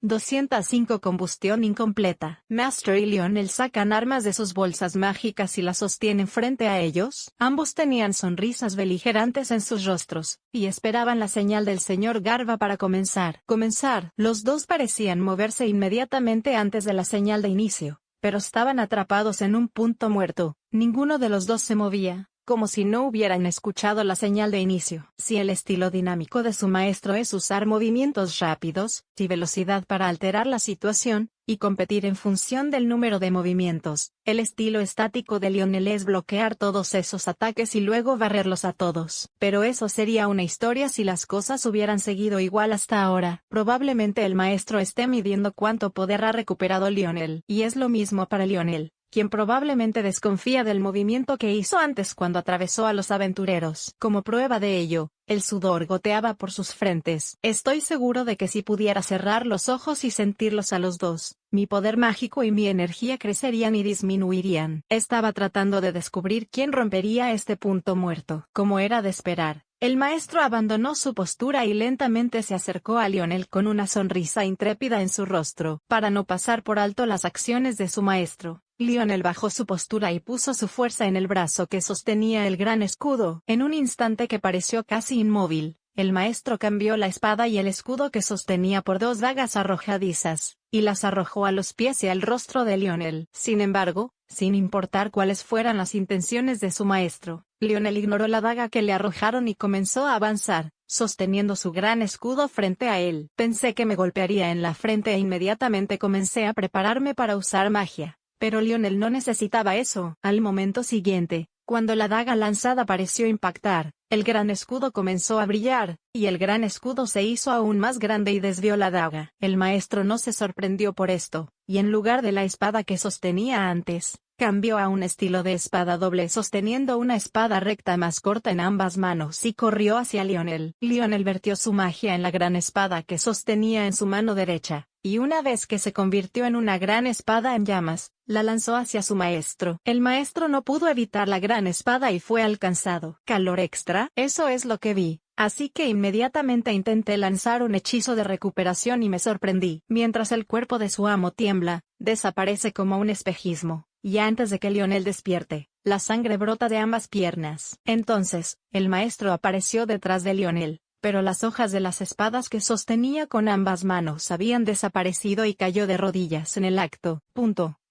205 Combustión incompleta. Master y Lionel sacan armas de sus bolsas mágicas y las sostienen frente a ellos. Ambos tenían sonrisas beligerantes en sus rostros, y esperaban la señal del señor Garba para comenzar. Los dos parecían moverse inmediatamente antes de la señal de inicio, pero estaban atrapados en un punto muerto. Ninguno de los dos se movía, como si no hubieran escuchado la señal de inicio. Si el estilo dinámico de su maestro es usar movimientos rápidos y velocidad para alterar la situación, y competir en función del número de movimientos, el estilo estático de Lionel es bloquear todos esos ataques y luego barrerlos a todos. Pero eso sería una historia si las cosas hubieran seguido igual hasta ahora. Probablemente el maestro esté midiendo cuánto poder ha recuperado Lionel. Y es lo mismo para Lionel, quien probablemente desconfía del movimiento que hizo antes cuando atravesó a los aventureros. Como prueba de ello, el sudor goteaba por sus frentes. Estoy seguro de que si pudiera cerrar los ojos y sentirlos a los dos, mi poder mágico y mi energía crecerían y disminuirían. Estaba tratando de descubrir quién rompería este punto muerto. Como era de esperar, el maestro abandonó su postura y lentamente se acercó a Lionel con una sonrisa intrépida en su rostro. Para no pasar por alto las acciones de su maestro, Lionel bajó su postura y puso su fuerza en el brazo que sostenía el gran escudo. En un instante que pareció casi inmóvil, el maestro cambió la espada y el escudo que sostenía por dos dagas arrojadizas, y las arrojó a los pies y al rostro de Lionel. Sin embargo, sin importar cuáles fueran las intenciones de su maestro, Lionel ignoró la daga que le arrojaron y comenzó a avanzar, sosteniendo su gran escudo frente a él. Pensé que me golpearía en la frente e inmediatamente comencé a prepararme para usar magia. Pero Lionel no necesitaba eso. Al momento siguiente, cuando la daga lanzada pareció impactar, el gran escudo comenzó a brillar, y el gran escudo se hizo aún más grande y desvió la daga. El maestro no se sorprendió por esto, y en lugar de la espada que sostenía antes, cambió a un estilo de espada doble sosteniendo una espada recta más corta en ambas manos y corrió hacia Lionel. Lionel vertió su magia en la gran espada que sostenía en su mano derecha, y una vez que se convirtió en una gran espada en llamas, la lanzó hacia su maestro. El maestro no pudo evitar la gran espada y fue alcanzado. ¿Calor extra? Eso es lo que vi. Así que inmediatamente intenté lanzar un hechizo de recuperación y me sorprendí. Mientras el cuerpo de su amo tiembla, desaparece como un espejismo, y antes de que Lionel despierte, la sangre brota de ambas piernas. Entonces, el maestro apareció detrás de Lionel, pero las hojas de las espadas que sostenía con ambas manos habían desaparecido y cayó de rodillas en el acto.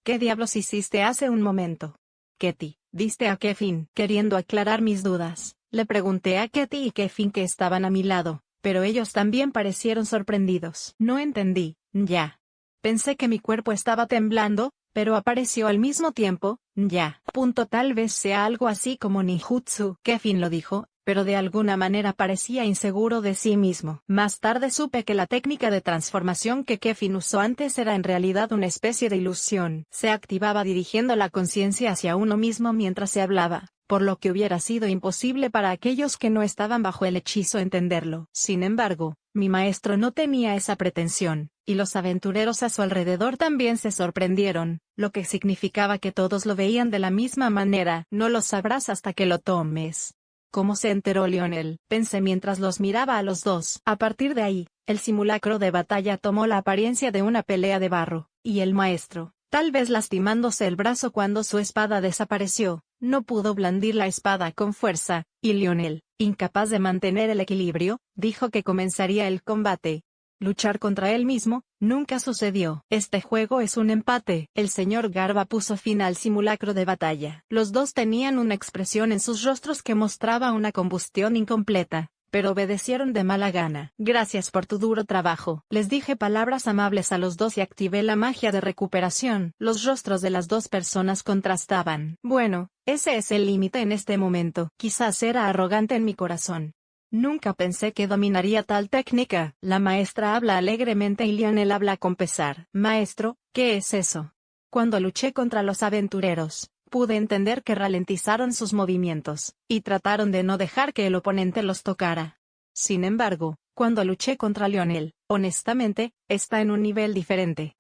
¿Qué diablos hiciste hace un momento? Ketty, ¿diste a Kefin? Queriendo aclarar mis dudas, le pregunté a Ketty y Kefin que estaban a mi lado, pero ellos también parecieron sorprendidos. No entendí, ya. Pensé que mi cuerpo estaba temblando, pero apareció al mismo tiempo, ya. Tal vez sea algo así como ninjutsu. Kefin lo dijo, pero de alguna manera parecía inseguro de sí mismo. Más tarde supe que la técnica de transformación que Kefin usó antes era en realidad una especie de ilusión. Se activaba dirigiendo la conciencia hacia uno mismo mientras se hablaba, por lo que hubiera sido imposible para aquellos que no estaban bajo el hechizo entenderlo. Sin embargo, mi maestro no tenía esa pretensión, y los aventureros a su alrededor también se sorprendieron, lo que significaba que todos lo veían de la misma manera. No lo sabrás hasta que lo tomes. ¿Cómo se enteró Lionel? Pensé mientras los miraba a los dos. A partir de ahí, el simulacro de batalla tomó la apariencia de una pelea de barro, y el maestro, tal vez lastimándose el brazo cuando su espada desapareció, no pudo blandir la espada con fuerza, y Lionel, incapaz de mantener el equilibrio, dijo que comenzaría el combate. Luchar contra él mismo, nunca sucedió. Este juego es un empate. El señor Garba puso fin al simulacro de batalla. Los dos tenían una expresión en sus rostros que mostraba una combustión incompleta, pero obedecieron de mala gana. Gracias por tu duro trabajo. Les dije palabras amables a los dos y activé la magia de recuperación. Los rostros de las dos personas contrastaban. Bueno, ese es el límite en este momento. Quizás era arrogante en mi corazón. Nunca pensé que dominaría tal técnica. La maestra habla alegremente y Lionel habla con pesar. Maestro, ¿qué es eso? Cuando luché contra los aventureros, pude entender que ralentizaron sus movimientos, y trataron de no dejar que el oponente los tocara. Sin embargo, cuando luché contra Lionel, honestamente, está en un nivel diferente.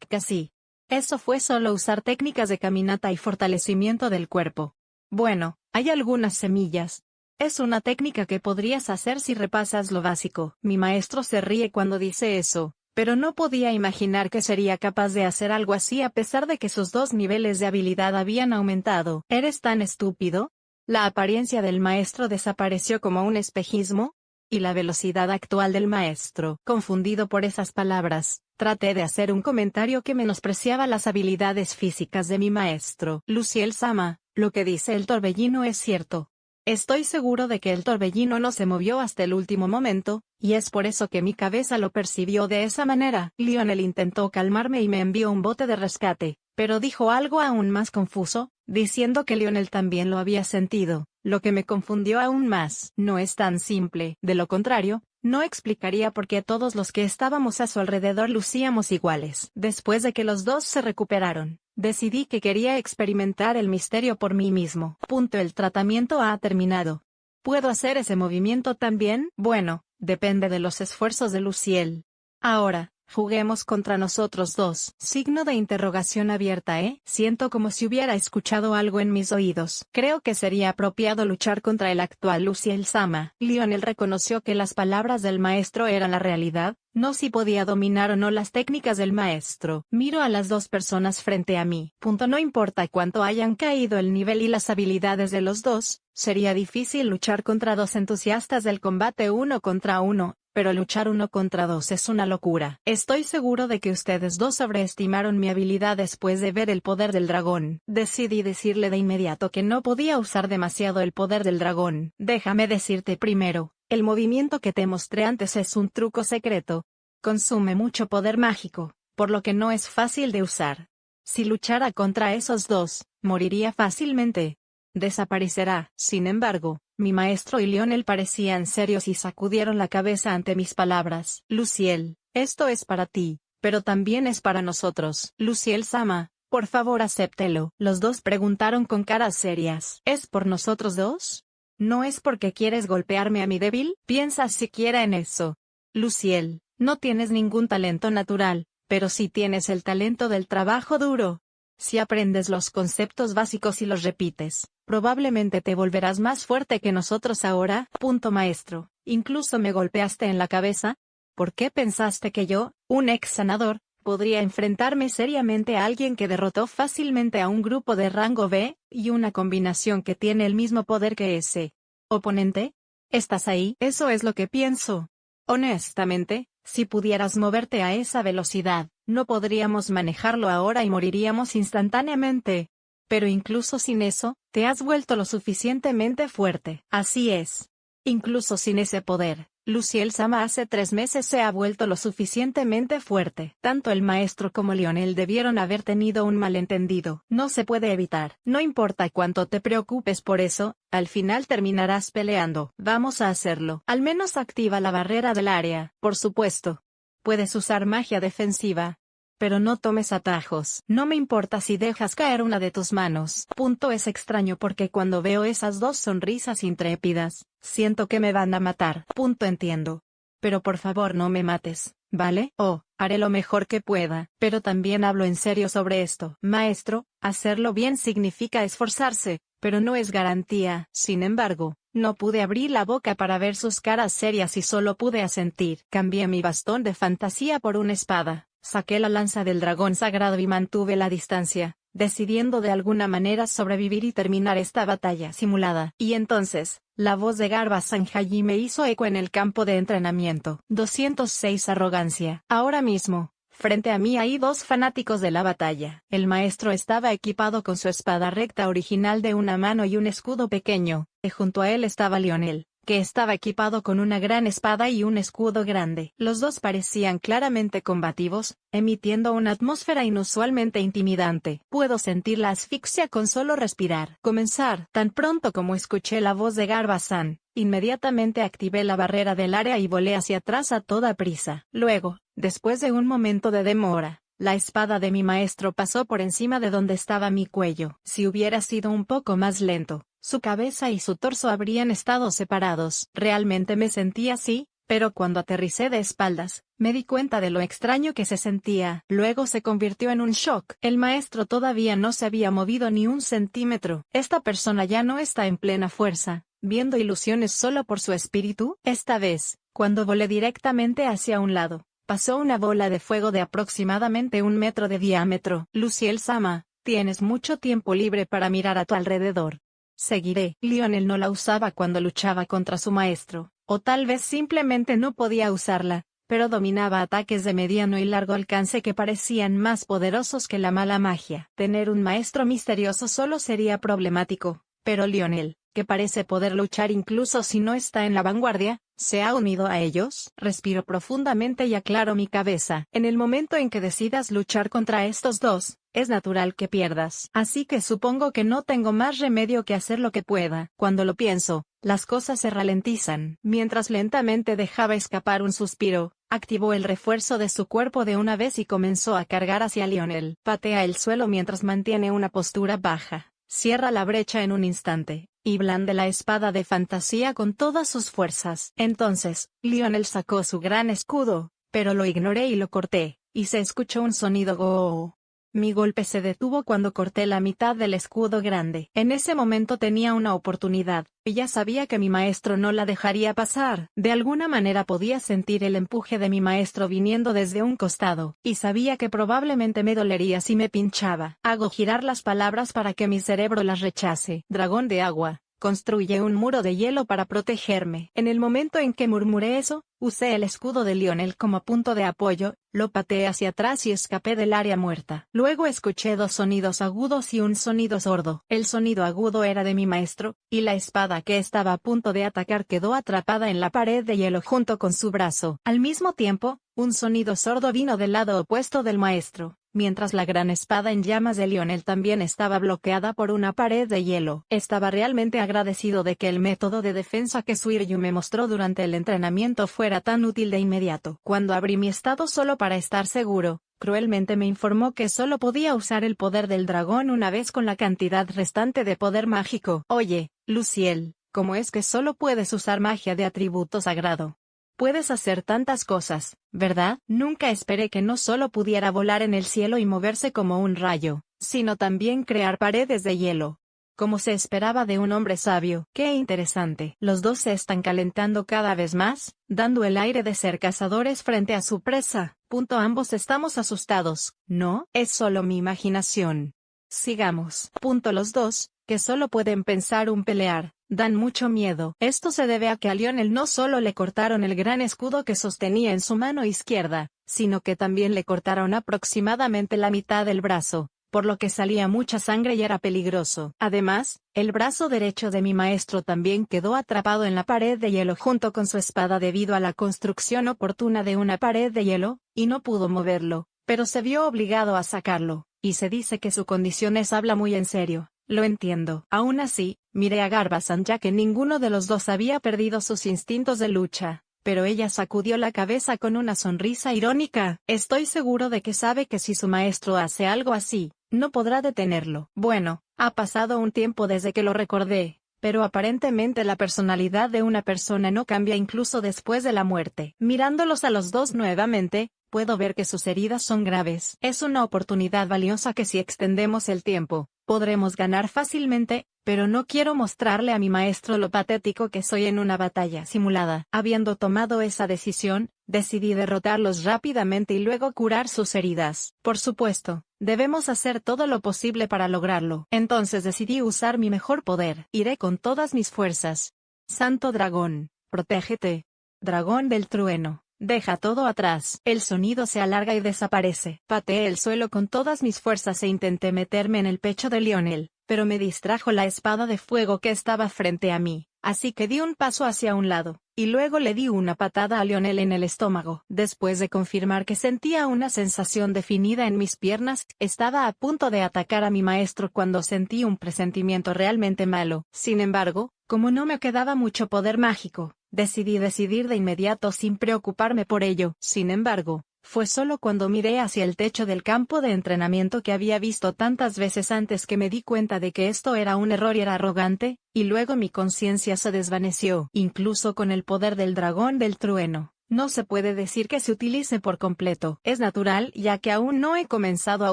Casi. Eso fue solo usar técnicas de caminata y fortalecimiento del cuerpo. Bueno, hay algunas semillas. Es una técnica que podrías hacer si repasas lo básico. Mi maestro se ríe cuando dice eso, pero no podía imaginar que sería capaz de hacer algo así a pesar de que sus dos niveles de habilidad habían aumentado. ¿Eres tan estúpido? La apariencia del maestro desapareció como un espejismo, y la velocidad actual del maestro. Confundido por esas palabras, traté de hacer un comentario que menospreciaba las habilidades físicas de mi maestro. Luciel-sama, lo que dice el torbellino es cierto. Estoy seguro de que el torbellino no se movió hasta el último momento, y es por eso que mi cabeza lo percibió de esa manera. Lionel intentó calmarme y me envió un bote de rescate, pero dijo algo aún más confuso, diciendo que Lionel también lo había sentido, lo que me confundió aún más. No es tan simple. De lo contrario, no explicaría por qué todos los que estábamos a su alrededor lucíamos iguales. Después de que los dos se recuperaron, decidí que quería experimentar el misterio por mí mismo. El tratamiento ha terminado. ¿Puedo hacer ese movimiento también? Bueno, depende de los esfuerzos de Luciel. Ahora, juguemos contra nosotros dos. Signo de interrogación abierta, Siento como si hubiera escuchado algo en mis oídos. Creo que sería apropiado luchar contra el actual Luciel-sama. Lionel reconoció que las palabras del maestro eran la realidad, no si podía dominar o no las técnicas del maestro. Miro a las dos personas frente a mí. No importa cuánto hayan caído el nivel y las habilidades de los dos, sería difícil luchar contra dos entusiastas del combate uno contra uno. Pero luchar uno contra dos es una locura. Estoy seguro de que ustedes dos sobreestimaron mi habilidad después de ver el poder del dragón. Decidí decirle de inmediato que no podía usar demasiado el poder del dragón. Déjame decirte primero, el movimiento que te mostré antes es un truco secreto. Consume mucho poder mágico, por lo que no es fácil de usar. Si luchara contra esos dos, moriría fácilmente. Desaparecerá. Sin embargo, mi maestro y Lionel parecían serios y sacudieron la cabeza ante mis palabras. Luciel, esto es para ti, pero también es para nosotros. Luciel-sama, por favor acéptelo. Los dos preguntaron con caras serias. ¿Es por nosotros dos? ¿No es porque quieres golpearme a mi débil? Piensa siquiera en eso. Luciel, no tienes ningún talento natural, pero sí tienes el talento del trabajo duro. Si aprendes los conceptos básicos y los repites, probablemente te volverás más fuerte que nosotros ahora. Maestro, incluso me golpeaste en la cabeza. ¿Por qué pensaste que yo, un ex sanador, podría enfrentarme seriamente a alguien que derrotó fácilmente a un grupo de rango B, y una combinación que tiene el mismo poder que ese oponente? ¿Estás ahí? Eso es lo que pienso. Honestamente, si pudieras moverte a esa velocidad, no podríamos manejarlo ahora y moriríamos instantáneamente. Pero incluso sin eso, te has vuelto lo suficientemente fuerte. Así es. Incluso sin ese poder, Luciel-sama hace 3 meses se ha vuelto lo suficientemente fuerte. Tanto el maestro como Lionel debieron haber tenido un malentendido. No se puede evitar. No importa cuánto te preocupes por eso, al final terminarás peleando. Vamos a hacerlo. Al menos activa la barrera del área. Por supuesto. Puedes usar magia defensiva. Pero no tomes atajos. No me importa si dejas caer una de tus manos. Es extraño porque cuando veo esas dos sonrisas intrépidas, siento que me van a matar. Entiendo. Pero por favor no me mates, ¿vale? Haré lo mejor que pueda. Pero también hablo en serio sobre esto. Maestro, hacerlo bien significa esforzarse, pero no es garantía. Sin embargo, no pude abrir la boca para ver sus caras serias y solo pude asentir. Cambié mi bastón de fantasía por una espada. Saqué la lanza del dragón sagrado y mantuve la distancia, decidiendo de alguna manera sobrevivir y terminar esta batalla simulada. Y entonces, la voz de Garba Sanjayi me hizo eco en el campo de entrenamiento. 206 Arrogancia. Ahora mismo, frente a mí hay dos fanáticos de la batalla. El maestro estaba equipado con su espada recta original de una mano y un escudo pequeño, y junto a él estaba Lionel, que estaba equipado con una gran espada y un escudo grande. Los dos parecían claramente combativos, emitiendo una atmósfera inusualmente intimidante. Puedo sentir la asfixia con solo respirar. Comenzar. Tan pronto como escuché la voz de Garba-san, inmediatamente activé la barrera del área y volé hacia atrás a toda prisa. Luego, después de un momento de demora, la espada de mi maestro pasó por encima de donde estaba mi cuello. Si hubiera sido un poco más lento, su cabeza y su torso habrían estado separados. Realmente me sentí así, pero cuando aterricé de espaldas, me di cuenta de lo extraño que se sentía. Luego se convirtió en un shock. El maestro todavía no se había movido ni un centímetro. Esta persona ya no está en plena fuerza, viendo ilusiones solo por su espíritu. Esta vez, cuando volé directamente hacia un lado, pasó una bola de fuego de aproximadamente 1 metro de diámetro. Luciel-sama, tienes mucho tiempo libre para mirar a tu alrededor. Seguiré. Lionel no la usaba cuando luchaba contra su maestro, o tal vez simplemente no podía usarla, pero dominaba ataques de mediano y largo alcance que parecían más poderosos que la mala magia. Tener un maestro misterioso solo sería problemático, pero Lionel, que parece poder luchar incluso si no está en la vanguardia, ¿se ha unido a ellos? Respiro profundamente y aclaro mi cabeza. En el momento en que decidas luchar contra estos dos, es natural que pierdas. Así que supongo que no tengo más remedio que hacer lo que pueda. Cuando lo pienso, las cosas se ralentizan. Mientras lentamente dejaba escapar un suspiro, activó el refuerzo de su cuerpo de una vez y comenzó a cargar hacia Lionel. Patea el suelo mientras mantiene una postura baja. Cierra la brecha en un instante, y blande la espada de fantasía con todas sus fuerzas. Entonces, Lionel sacó su gran escudo, pero lo ignoré y lo corté, y se escuchó un sonido "go". Mi golpe se detuvo cuando corté la mitad del escudo grande. En ese momento tenía una oportunidad, y ya sabía que mi maestro no la dejaría pasar. De alguna manera podía sentir el empuje de mi maestro viniendo desde un costado, y sabía que probablemente me dolería si me pinchaba. Hago girar las palabras para que mi cerebro las rechace. Dragón de agua, construye un muro de hielo para protegerme. En el momento en que murmuré eso, usé el escudo de Lionel como punto de apoyo, lo pateé hacia atrás y escapé del área muerta. Luego escuché dos sonidos agudos y un sonido sordo. El sonido agudo era de mi maestro, y la espada que estaba a punto de atacar quedó atrapada en la pared de hielo junto con su brazo. Al mismo tiempo, un sonido sordo vino del lado opuesto del maestro, mientras la gran espada en llamas de Lionel también estaba bloqueada por una pared de hielo. Estaba realmente agradecido de que el método de defensa que Suiryu me mostró durante el entrenamiento fuera tan útil de inmediato. Cuando abrí mi estado solo para estar seguro, cruelmente me informó que solo podía usar el poder del dragón una vez con la cantidad restante de poder mágico. Oye, Luciel, ¿cómo es que solo puedes usar magia de atributo sagrado? Puedes hacer tantas cosas, ¿verdad? Nunca esperé que no solo pudiera volar en el cielo y moverse como un rayo, sino también crear paredes de hielo, como se esperaba de un hombre sabio. ¡Qué interesante! Los dos se están calentando cada vez más, dando el aire de ser cazadores frente a su presa. Ambos estamos asustados, ¿no? Es solo mi imaginación. Sigamos. Los dos, que solo pueden pensar un pelear, dan mucho miedo. Esto se debe a que a Lionel no solo le cortaron el gran escudo que sostenía en su mano izquierda, sino que también le cortaron aproximadamente la mitad del brazo, por lo que salía mucha sangre y era peligroso. Además, el brazo derecho de mi maestro también quedó atrapado en la pared de hielo junto con su espada debido a la construcción oportuna de una pared de hielo, y no pudo moverlo, pero se vio obligado a sacarlo, y se dice que su condición habla muy en serio. Lo entiendo. Aún así, miré a Garba-san ya que ninguno de los dos había perdido sus instintos de lucha, pero ella sacudió la cabeza con una sonrisa irónica. Estoy seguro de que sabe que si su maestro hace algo así, no podrá detenerlo. Bueno, ha pasado un tiempo desde que lo recordé, pero aparentemente la personalidad de una persona no cambia incluso después de la muerte. Mirándolos a los dos nuevamente, puedo ver que sus heridas son graves. Es una oportunidad valiosa que si extendemos el tiempo, podremos ganar fácilmente, pero no quiero mostrarle a mi maestro lo patético que soy en una batalla simulada. Habiendo tomado esa decisión, decidí derrotarlos rápidamente y luego curar sus heridas. Por supuesto, debemos hacer todo lo posible para lograrlo. Entonces decidí usar mi mejor poder. Iré con todas mis fuerzas. Santo dragón, protégete. Dragón del trueno. Deja todo atrás. El sonido se alarga y desaparece. Pateé el suelo con todas mis fuerzas e intenté meterme en el pecho de Lionel, pero me distrajo la espada de fuego que estaba frente a mí, así que di un paso hacia un lado, y luego le di una patada a Lionel en el estómago. Después de confirmar que sentía una sensación definida en mis piernas, estaba a punto de atacar a mi maestro cuando sentí un presentimiento realmente malo. Sin embargo, como no me quedaba mucho poder mágico, decidí decidir de inmediato sin preocuparme por ello. Sin embargo, fue solo cuando miré hacia el techo del campo de entrenamiento que había visto tantas veces antes que me di cuenta de que esto era un error y era arrogante, y luego mi conciencia se desvaneció. Incluso con el poder del dragón del trueno, no se puede decir que se utilice por completo. Es natural ya que aún no he comenzado a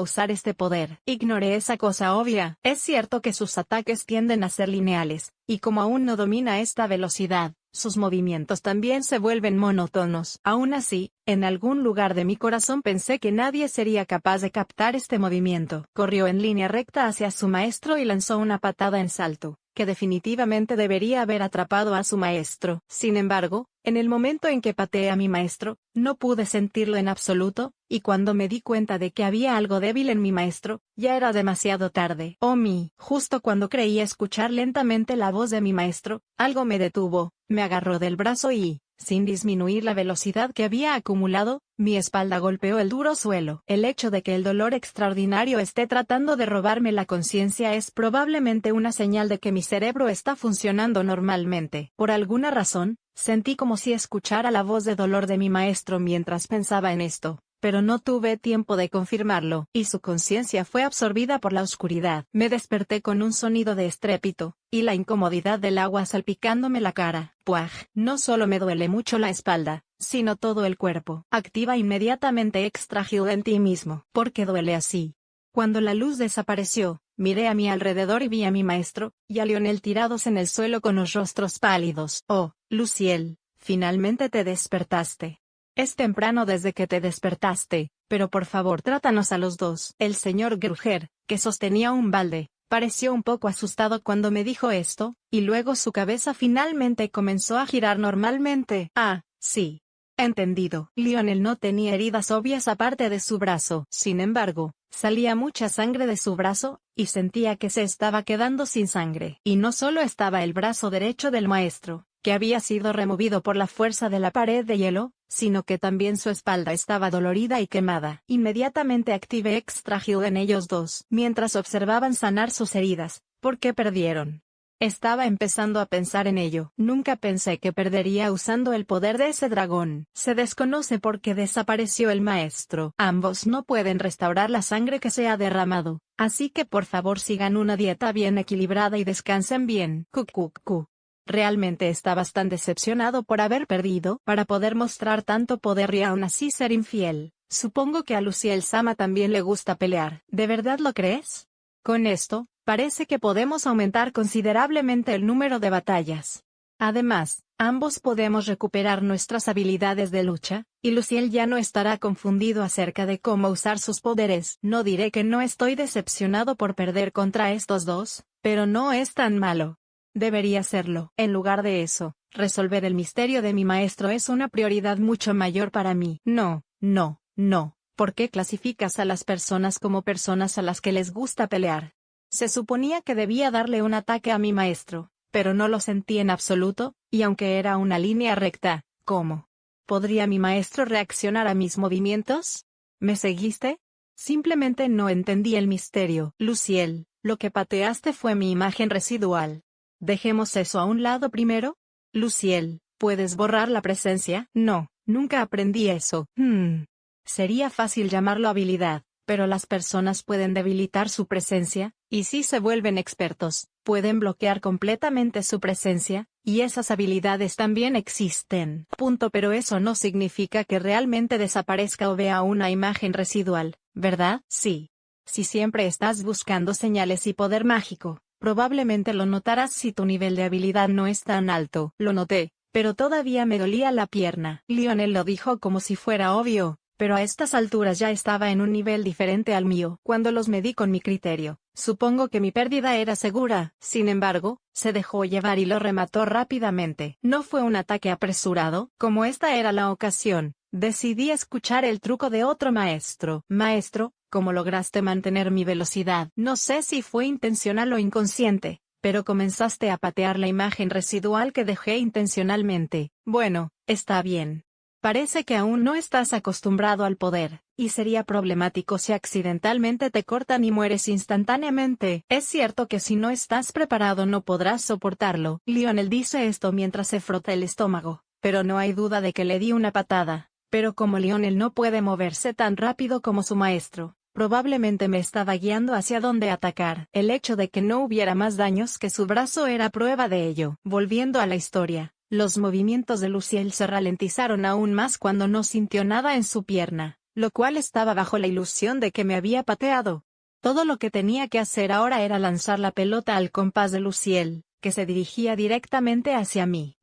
usar este poder. Ignoré esa cosa obvia. Es cierto que sus ataques tienden a ser lineales, y como aún no domina esta velocidad, sus movimientos también se vuelven monótonos. Aún así, en algún lugar de mi corazón pensé que nadie sería capaz de captar este movimiento. Corrió en línea recta hacia su maestro y lanzó una patada en salto, que definitivamente debería haber atrapado a su maestro. Sin embargo, en el momento en que pateé a mi maestro, no pude sentirlo en absoluto, y cuando me di cuenta de que había algo débil en mi maestro, ya era demasiado tarde. Oh justo cuando creí escuchar lentamente la voz de mi maestro, algo me detuvo, me agarró del brazo y, sin disminuir la velocidad que había acumulado, mi espalda golpeó el duro suelo. El hecho de que el dolor extraordinario esté tratando de robarme la conciencia es probablemente una señal de que mi cerebro está funcionando normalmente. Por alguna razón, sentí como si escuchara la voz de dolor de mi maestro mientras pensaba en esto, pero no tuve tiempo de confirmarlo, y su conciencia fue absorbida por la oscuridad. Me desperté con un sonido de estrépito, y la incomodidad del agua salpicándome la cara. ¡Puaj! No solo me duele mucho la espalda, sino todo el cuerpo. Activa inmediatamente Extra Heal en ti mismo. ¿Por qué duele así? Cuando la luz desapareció, miré a mi alrededor y vi a mi maestro, y a Lionel tirados en el suelo con los rostros pálidos. Oh, Luciel, finalmente te despertaste. Es temprano desde que te despertaste, pero por favor trátanos a los dos. El señor Gruger, que sostenía un balde, pareció un poco asustado cuando me dijo esto, y luego su cabeza finalmente comenzó a girar normalmente. Ah, sí. Entendido. Lionel no tenía heridas obvias aparte de su brazo. Sin embargo, salía mucha sangre de su brazo, y sentía que se estaba quedando sin sangre. Y no solo estaba el brazo derecho del maestro, que había sido removido por la fuerza de la pared de hielo, sino que también su espalda estaba dolorida y quemada. Inmediatamente activé Extra Heal en ellos dos. Mientras observaban sanar sus heridas, ¿por qué perdieron? Estaba empezando a pensar en ello. Nunca pensé que perdería usando el poder de ese dragón. Se desconoce por qué desapareció el maestro. Ambos no pueden restaurar la sangre que se ha derramado, así que por favor sigan una dieta bien equilibrada y descansen bien. Realmente estabas tan decepcionado por haber perdido para poder mostrar tanto poder y aún así ser infiel. Supongo que a Luciel Sama también le gusta pelear. ¿De verdad lo crees? Con esto, parece que podemos aumentar considerablemente el número de batallas. Además, ambos podemos recuperar nuestras habilidades de lucha, y Luciel ya no estará confundido acerca de cómo usar sus poderes. No diré que no estoy decepcionado por perder contra estos dos, pero no es tan malo. Debería serlo. En lugar de eso, resolver el misterio de mi maestro es una prioridad mucho mayor para mí. No. ¿Por qué clasificas a las personas como personas a las que les gusta pelear? Se suponía que debía darle un ataque a mi maestro, pero no lo sentí en absoluto, y aunque era una línea recta, ¿cómo podría mi maestro reaccionar a mis movimientos? ¿Me seguiste? Simplemente no entendí el misterio. Luciel, lo que pateaste fue mi imagen residual. Dejemos eso a un lado primero. Luciel, ¿puedes borrar la presencia? No, nunca aprendí eso. Sería fácil llamarlo habilidad, pero las personas pueden debilitar su presencia, y si se vuelven expertos, pueden bloquear completamente su presencia, y esas habilidades también existen. Pero eso no significa que realmente desaparezca o vea una imagen residual, ¿verdad? Sí. Si siempre estás buscando señales y poder mágico, probablemente lo notarás si tu nivel de habilidad no es tan alto. Lo noté, pero todavía me dolía la pierna. Lionel lo dijo como si fuera obvio, pero a estas alturas ya estaba en un nivel diferente al mío. Cuando los medí con mi criterio, supongo que mi pérdida era segura. Sin embargo, se dejó llevar y lo remató rápidamente. No fue un ataque apresurado. Como esta era la ocasión, decidí escuchar el truco de otro maestro. Maestro, ¿cómo lograste mantener mi velocidad? No sé si fue intencional o inconsciente, pero comenzaste a patear la imagen residual que dejé intencionalmente. Bueno, está bien. Parece que aún no estás acostumbrado al poder, y sería problemático si accidentalmente te cortan y mueres instantáneamente. Es cierto que si no estás preparado no podrás soportarlo. Lionel dice esto mientras se frota el estómago, pero no hay duda de que le di una patada. Pero como Lionel no puede moverse tan rápido como su maestro, probablemente me estaba guiando hacia dónde atacar. El hecho de que no hubiera más daños que su brazo era prueba de ello. Volviendo a la historia, los movimientos de Luciel se ralentizaron aún más cuando no sintió nada en su pierna, lo cual estaba bajo la ilusión de que me había pateado. Todo lo que tenía que hacer ahora era lanzar la pelota al compás de Luciel, que se dirigía directamente hacia mí.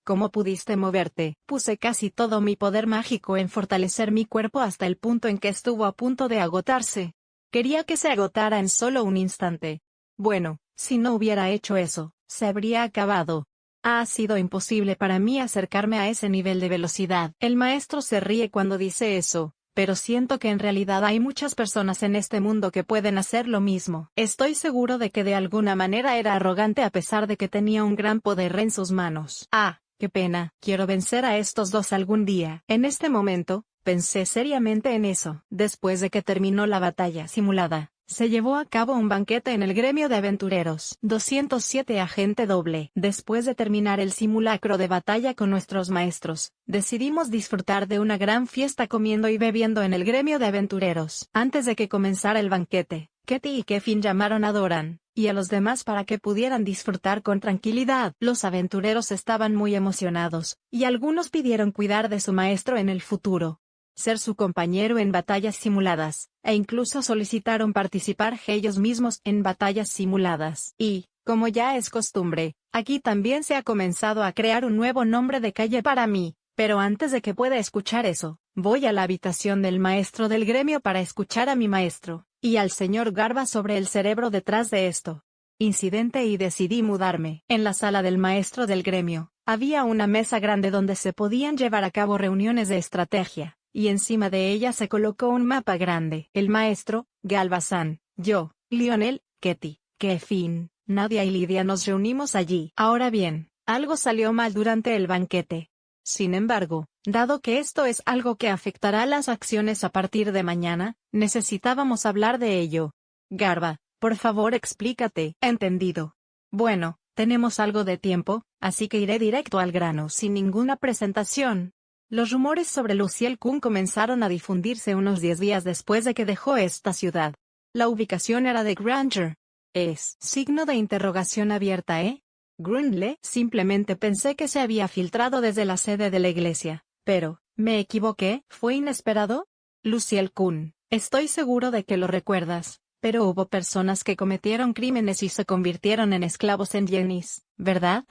¿Cómo pudiste moverte? Puse casi todo mi poder mágico en fortalecer mi cuerpo hasta el punto en que estuvo a punto de agotarse. Quería que se agotara en solo un instante. Bueno, si no hubiera hecho eso, se habría acabado. Ha sido imposible para mí acercarme a ese nivel de velocidad. El maestro se ríe cuando dice eso, pero siento que en realidad hay muchas personas en este mundo que pueden hacer lo mismo. Estoy seguro de que de alguna manera era arrogante a pesar de que tenía un gran poder en sus manos. Ah, qué pena, quiero vencer a estos dos algún día. En este momento, pensé seriamente en eso. Después de que terminó la batalla simulada, se llevó a cabo un banquete en el gremio de aventureros. 207 Agente doble. Después de terminar el simulacro de batalla con nuestros maestros, decidimos disfrutar de una gran fiesta comiendo y bebiendo en el gremio de aventureros. Antes de que comenzara el banquete, Katie y Kefin llamaron a Doran y a los demás para que pudieran disfrutar con tranquilidad. Los aventureros estaban muy emocionados, y algunos pidieron cuidar de su maestro en el futuro, ser su compañero en batallas simuladas, e incluso solicitaron participar ellos mismos en batallas simuladas. Y, como ya es costumbre, aquí también se ha comenzado a crear un nuevo nombre de calle para mí, pero antes de que pueda escuchar eso, voy a la habitación del maestro del gremio para escuchar a mi maestro, y al señor Garba sobre el cerebro detrás de esto. Incidente y decidí mudarme. En la sala del maestro del gremio, había una mesa grande donde se podían llevar a cabo reuniones de estrategia, y encima de ella se colocó un mapa grande. El maestro, Galvazán, yo, Lionel, Katie, Kefin, Nadia y Lidia nos reunimos allí. Ahora bien, algo salió mal durante el banquete. Sin embargo, dado que esto es algo que afectará las acciones a partir de mañana, necesitábamos hablar de ello. Garba, por favor explícate. Entendido. Bueno, tenemos algo de tiempo, así que iré directo al grano sin ninguna presentación. Los rumores sobre Luciel Kun comenzaron a difundirse unos 10 días después de que dejó esta ciudad. La ubicación era de Granger. Es signo de interrogación abierta, ¿eh? Grundle, simplemente pensé que se había filtrado desde la sede de la iglesia, pero, ¿me equivoqué? ¿Fue inesperado? Luciel Kun, estoy seguro de que lo recuerdas, pero hubo personas que cometieron crímenes y se convirtieron en esclavos en Yenis, ¿verdad?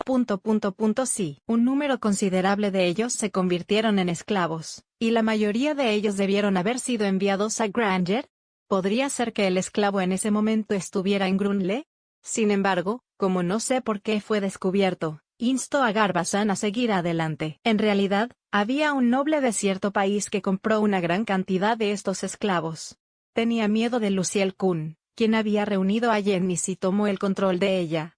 Sí, un número considerable de ellos se convirtieron en esclavos, y la mayoría de ellos debieron haber sido enviados a Granger. ¿Podría ser que el esclavo en ese momento estuviera en Grundle? Sin embargo, como no sé por qué fue descubierto, insto a Garbazan a seguir adelante. En realidad, había un noble de cierto país que compró una gran cantidad de estos esclavos. Tenía miedo de Luciel Kun, quien había reunido a Jennis y tomó el control de ella.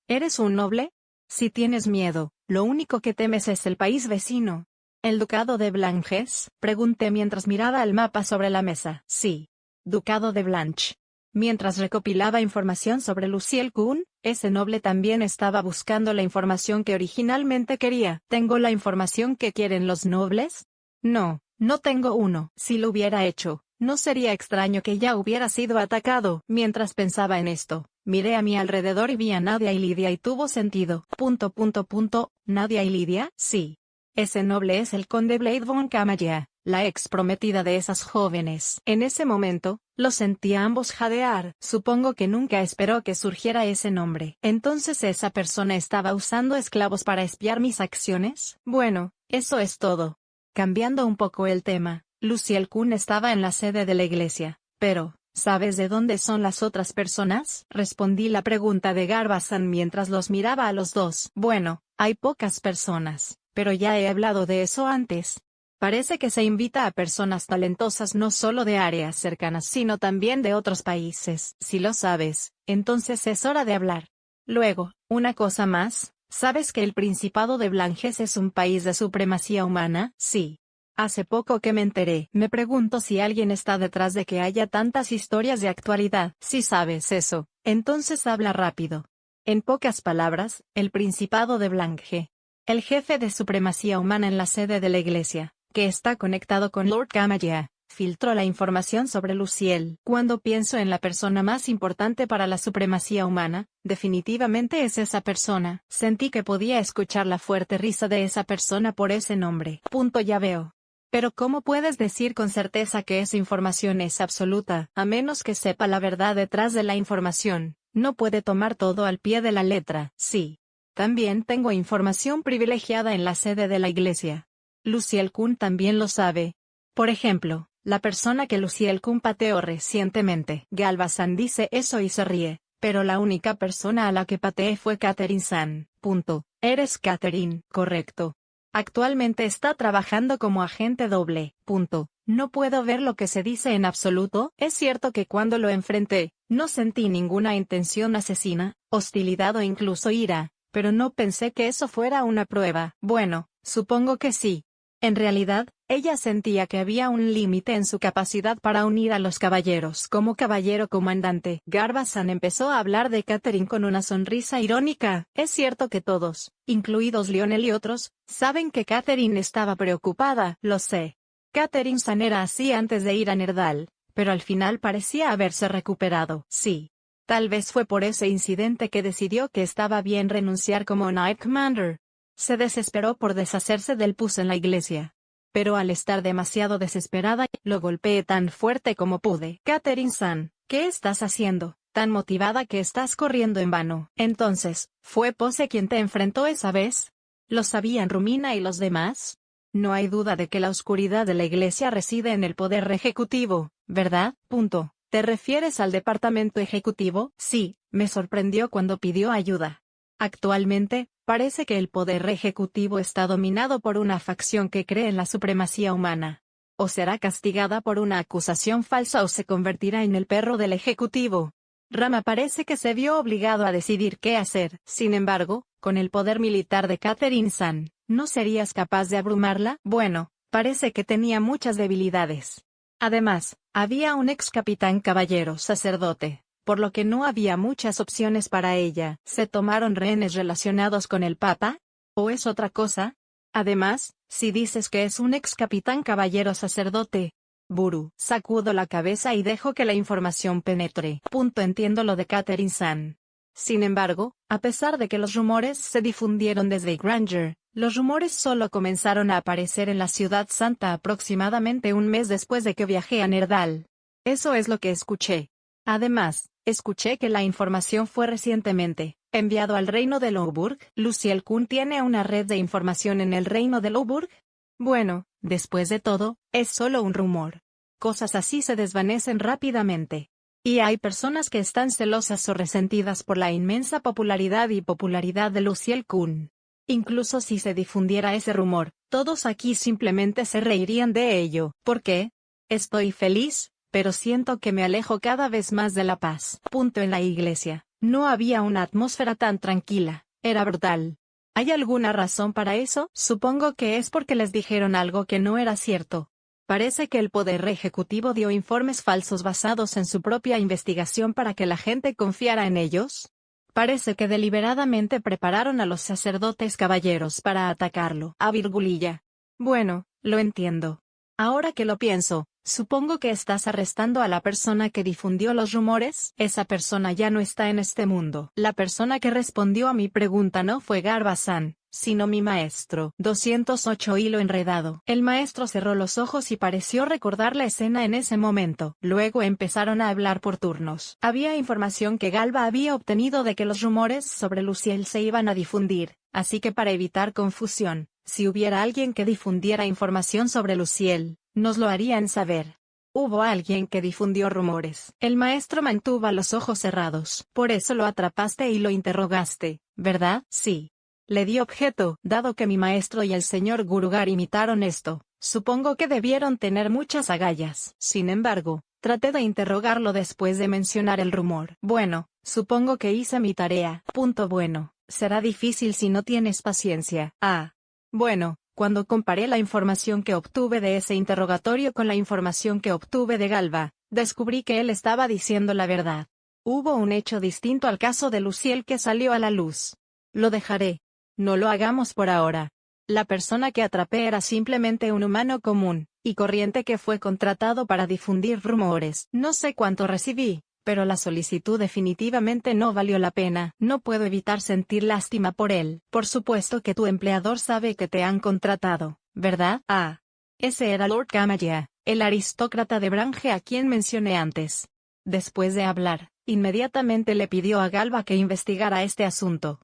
¿Eres un noble? Si tienes miedo, lo único que temes es el país vecino. ¿El ducado de Blanches? Pregunté mientras miraba el mapa sobre la mesa. Sí. Ducado de Blanche. Mientras recopilaba información sobre Luciel Kun, ese noble también estaba buscando la información que originalmente quería. ¿Tengo la información que quieren los nobles? No, no tengo uno. Si lo hubiera hecho, no sería extraño que ya hubiera sido atacado. Mientras pensaba en esto, miré a mi alrededor y vi a Nadia y Lidia y tuvo sentido. ¿Nadia y Lidia? Sí. Ese noble es el conde Blade von Camaya, la ex prometida de esas jóvenes. En ese momento, lo sentí a ambos jadear. Supongo que nunca esperó que surgiera ese nombre. ¿Entonces esa persona estaba usando esclavos para espiar mis acciones? Bueno, eso es todo. Cambiando un poco el tema, Luciel Kun estaba en la sede de la iglesia, pero, ¿sabes de dónde son las otras personas? Respondí la pregunta de Garbazan mientras los miraba a los dos. Bueno, hay pocas personas, pero ya he hablado de eso antes. Parece que se invita a personas talentosas no solo de áreas cercanas sino también de otros países. Si lo sabes, entonces es hora de hablar. Luego, una cosa más, ¿sabes que el Principado de Blanges es un país de supremacía humana? Sí. Hace poco que me enteré. Me pregunto si alguien está detrás de que haya tantas historias de actualidad. Si sabes eso, entonces habla rápido. En pocas palabras, el Principado de Blange. El jefe de supremacía humana en la sede de la iglesia, que está conectado con Lord Camaya, filtró la información sobre Luciel. Cuando pienso en la persona más importante para la supremacía humana, definitivamente es esa persona. Sentí que podía escuchar la fuerte risa de esa persona por ese nombre. Ya veo. Pero ¿cómo puedes decir con certeza que esa información es absoluta? A menos que sepa la verdad detrás de la información, no puede tomar todo al pie de la letra. Sí. También tengo información privilegiada en la sede de la iglesia. Luciel Kun también lo sabe. Por ejemplo, la persona que Luciel Kun pateó recientemente. Galva-san dice eso y se ríe, pero la única persona a la que pateé fue Catherine-san. Eres Catherine, correcto. Actualmente está trabajando como agente doble. No puedo ver lo que se dice en absoluto. Es cierto que cuando lo enfrenté, no sentí ninguna intención asesina, hostilidad o incluso ira, pero no pensé que eso fuera una prueba. Bueno, supongo que sí. En realidad, ella sentía que había un límite en su capacidad para unir a los caballeros. Como caballero comandante, Garba-san empezó a hablar de Catherine con una sonrisa irónica. Es cierto que todos, incluidos Lionel y otros, saben que Catherine estaba preocupada. Lo sé. Catherine-san era así antes de ir a Nerdal, pero al final parecía haberse recuperado. Sí. Tal vez fue por ese incidente que decidió que estaba bien renunciar como Knight Commander. Se desesperó por deshacerse del pus en la iglesia. Pero al estar demasiado desesperada, lo golpeé tan fuerte como pude. Catherine-san, ¿qué estás haciendo? Tan motivada que estás corriendo en vano. Entonces, ¿fue Pose quien te enfrentó esa vez? ¿Lo sabían Rumina y los demás? No hay duda de que la oscuridad de la iglesia reside en el poder ejecutivo, ¿verdad? ¿Te refieres al departamento ejecutivo? Sí, me sorprendió cuando pidió ayuda. Actualmente, parece que el poder ejecutivo está dominado por una facción que cree en la supremacía humana. O será castigada por una acusación falsa o se convertirá en el perro del ejecutivo. Rama parece que se vio obligado a decidir qué hacer. Sin embargo, con el poder militar de Catherine-san, ¿no serías capaz de abrumarla? Bueno, parece que tenía muchas debilidades. Además, había un ex capitán caballero sacerdote, por lo que no había muchas opciones para ella. ¿Se tomaron rehenes relacionados con el Papa? ¿O es otra cosa? Además, si dices que es un ex capitán caballero sacerdote, Buru, sacudo la cabeza y dejo que la información penetre. Entiendo lo de Catherine-san. Sin embargo, a pesar de que los rumores se difundieron desde Granger, los rumores solo comenzaron a aparecer en la Ciudad Santa aproximadamente un mes después de que viajé a Nerdal. Eso es lo que escuché. Además, escuché que la información fue recientemente enviado al reino de Louburg. ¿Luciel Kun tiene una red de información en el reino de Louburg? Bueno, después de todo, es solo un rumor. Cosas así se desvanecen rápidamente. Y hay personas que están celosas o resentidas por la inmensa popularidad de Luciel Kun. Incluso si se difundiera ese rumor, todos aquí simplemente se reirían de ello. ¿Por qué? Estoy feliz, pero siento que me alejo cada vez más de la paz. En la iglesia, no había una atmósfera tan tranquila, era brutal. ¿Hay alguna razón para eso? Supongo que es porque les dijeron algo que no era cierto. Parece que el poder ejecutivo dio informes falsos basados en su propia investigación para que la gente confiara en ellos. Parece que deliberadamente prepararon a los sacerdotes caballeros para atacarlo. Bueno, lo entiendo. Ahora que lo pienso, supongo que estás arrestando a la persona que difundió los rumores. Esa persona ya no está en este mundo. La persona que respondió a mi pregunta no fue Garba-san, sino mi maestro. 208 hilo enredado. El maestro cerró los ojos y pareció recordar la escena en ese momento. Luego empezaron a hablar por turnos. Había información que Galba había obtenido de que los rumores sobre Luciel se iban a difundir, así que para evitar confusión, si hubiera alguien que difundiera información sobre Luciel, nos lo harían saber. Hubo alguien que difundió rumores. El maestro mantuvo los ojos cerrados. Por eso lo atrapaste y lo interrogaste, ¿verdad? Sí. Le di objeto. Dado que mi maestro y el señor Gurugar imitaron esto, supongo que debieron tener muchas agallas. Sin embargo, traté de interrogarlo después de mencionar el rumor. Bueno, supongo que hice mi tarea. Bueno, será difícil si no tienes paciencia. Bueno, cuando comparé la información que obtuve de ese interrogatorio con la información que obtuve de Galba, descubrí que él estaba diciendo la verdad. Hubo un hecho distinto al caso de Luciel que salió a la luz. Lo dejaré. No lo hagamos por ahora. La persona que atrapé era simplemente un humano común y corriente que fue contratado para difundir rumores. No sé cuánto recibí, pero la solicitud definitivamente no valió la pena. No puedo evitar sentir lástima por él. Por supuesto que tu empleador sabe que te han contratado, ¿verdad? Ese era Lord Gamaya, el aristócrata de Brange a quien mencioné antes. Después de hablar, Inmediatamente le pidió a Galba que investigara este asunto.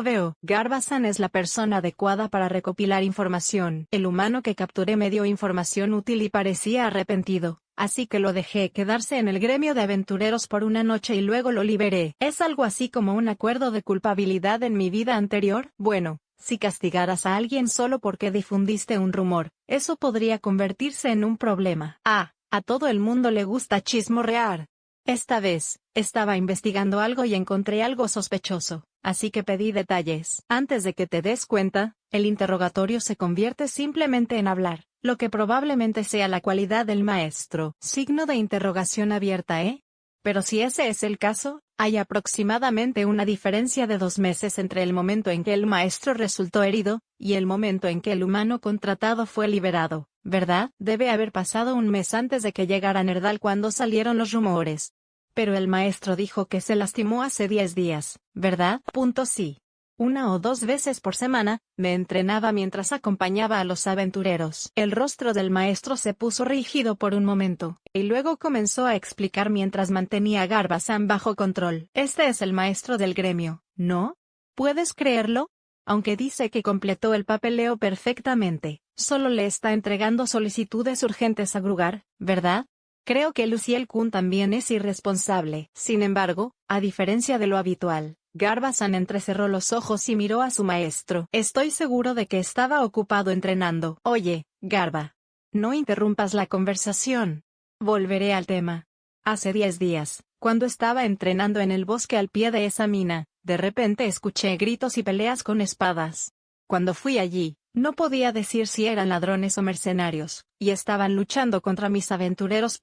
Veo. Garba-san es la persona adecuada para recopilar información. El humano que capturé me dio información útil y parecía arrepentido, así que lo dejé quedarse en el gremio de aventureros por una noche y luego lo liberé. ¿Es algo así como un acuerdo de culpabilidad en mi vida anterior? Bueno, si castigaras a alguien solo porque difundiste un rumor, eso podría convertirse en un problema. A todo el mundo le gusta chismorrear. Esta vez, estaba investigando algo y encontré algo sospechoso, así que pedí detalles. Antes de que te des cuenta, el interrogatorio se convierte simplemente en hablar, lo que probablemente sea la cualidad del maestro. Signo de interrogación abierta, ¿eh? Pero si ese es el caso, hay aproximadamente una diferencia de 2 meses entre el momento en que el maestro resultó herido, y el momento en que el humano contratado fue liberado, ¿verdad? Debe haber pasado un mes antes de que llegara Nerdal cuando salieron los rumores. Pero el maestro dijo que se lastimó hace 10 días, ¿verdad? Sí. 1 o 2 veces por semana, me entrenaba mientras acompañaba a los aventureros. El rostro del maestro se puso rígido por un momento, y luego comenzó a explicar mientras mantenía a Garba-san bajo control. Este es el maestro del gremio, ¿no? ¿Puedes creerlo? Aunque dice que completó el papeleo perfectamente, solo le está entregando solicitudes urgentes a Grugar, ¿verdad? Creo que Luciel-kun también es irresponsable. Sin embargo, a diferencia de lo habitual, Garba-san entrecerró los ojos y miró a su maestro. Estoy seguro de que estaba ocupado entrenando. Oye, Garba, no interrumpas la conversación. Volveré al tema. Hace 10 días, cuando estaba entrenando en el bosque al pie de esa mina, de repente escuché gritos y peleas con espadas. Cuando fui allí, no podía decir si eran ladrones o mercenarios, y estaban luchando contra mis aventureros.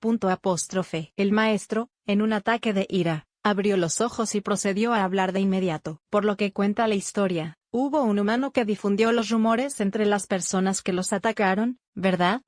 El maestro, en un ataque de ira, abrió los ojos y procedió a hablar de inmediato. Por lo que cuenta la historia, hubo un humano que difundió los rumores entre las personas que los atacaron, ¿verdad?